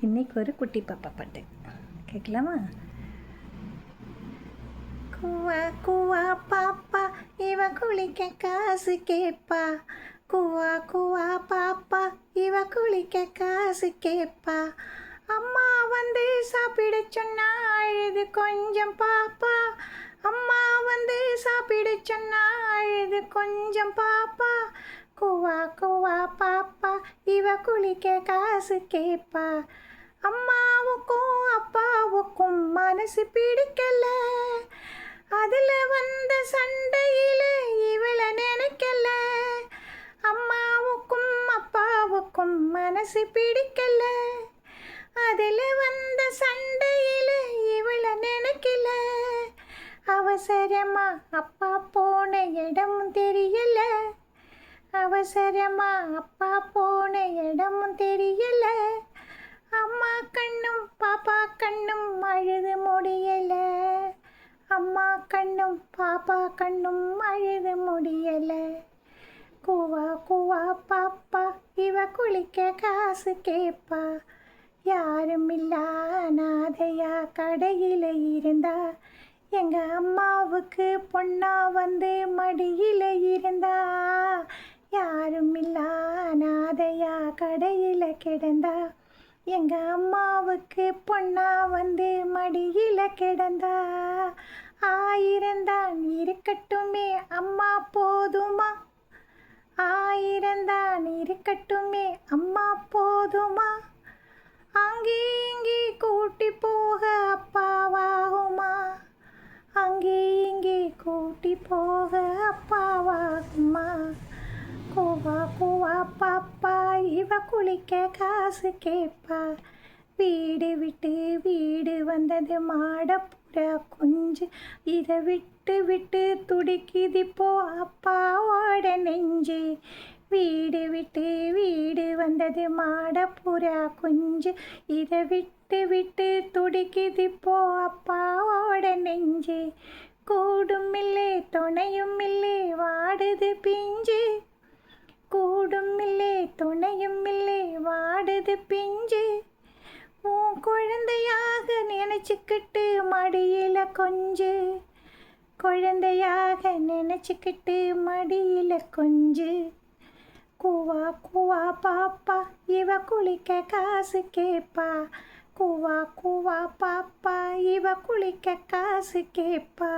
இன்றைக்கி ஒரு குட்டி பாப்பா பாட்டு கேட்கலாமா? குவா குவா பாப்பா இவ குளிக்க காசு கேட்பா. குவா குவா பாப்பா இவ குளிக்க காசு கேட்பா. அம்மா வந்து சாப்பிட சொன்னா அழுது கொஞ்சம் பாப்பா. அம்மா வந்து சாப்பிட சொன்னா அழுது கொஞ்சம் பாப்பா. குவா குவா பாப்பா இவ குளிக்க காசு கேட்பா. அம்மாவுக்கும் அப்பாவுக்கும் மனசு பிடிக்கல, அதில் வந்த சண்டையில் இவளை நினைக்கல. அம்மாவுக்கும் அப்பாவுக்கும் மனசு பிடிக்கல, அதில் வந்த சண்டையில் இவளை நினைக்கல. அவசரமா அப்பா போன இடமும் தெரியல, அவசரமா அப்பா போன இடமும் தெரியல. அம்மா கண்ணும் பாப்பா கண்ணும் அழுது முடியல, அம்மா கண்ணும் பாப்பா கண்ணும் அழுது முடியல. குவா குவா பாப்பா இவ குளிக்க காசு கேட்பா. யாரும் இல்லா அனாதையா கடையில் இருந்தா, எங்க அம்மாவுக்கு பொண்ணா வந்து மடியில் இருந்தா. யாரும் இல்லா அனாதையா கடையில் கிடந்தா, எங்க அம்மாவுக்கு பொண்ணா வந்து மடியில் கிடந்தா. ஆயிரந்தான் இருக்கட்டுமே அம்மா போதுமா, ஆயிரந்தான் இருக்கட்டுமே அம்மா போதுமா. அங்கே இங்கே கூட்டி போக அப்பாவாகுமா, அங்கே இங்கே கூட்டி போக அப்பாவாகுமா. குவா குவா பாப்பா இவ குளிக்க காசு கேட்பா. வீடு விட்டு வீடு வந்தது மாடப்புறா குஞ்சு, இதை விட்டு விட்டு துடிக்குது போ அப்பாவோட நெஞ்சு. வீடு விட்டு வீடு வந்தது மாடப்புறா குஞ்சு, இதை விட்டு விட்டு துடிக்குது போ அப்பாவோட நெஞ்சு. கூடும் இல்லை துணையும் இல்லை வாடுது பிஞ்சு, கூடும் இல்லை துணையும் இல்லை வாடுது பிஞ்சு. உன் குழந்தையாக நினைச்சுக்கிட்டு மடியில் கொஞ்சு, குழந்தையாக நினைச்சுக்கிட்டு மடியில் கொஞ்சு. குவா குவா பாப்பா இவ குளிக்க காசு கேட்பா. குவா குவா பாப்பா இவ குளிக்க காசு கேட்பா.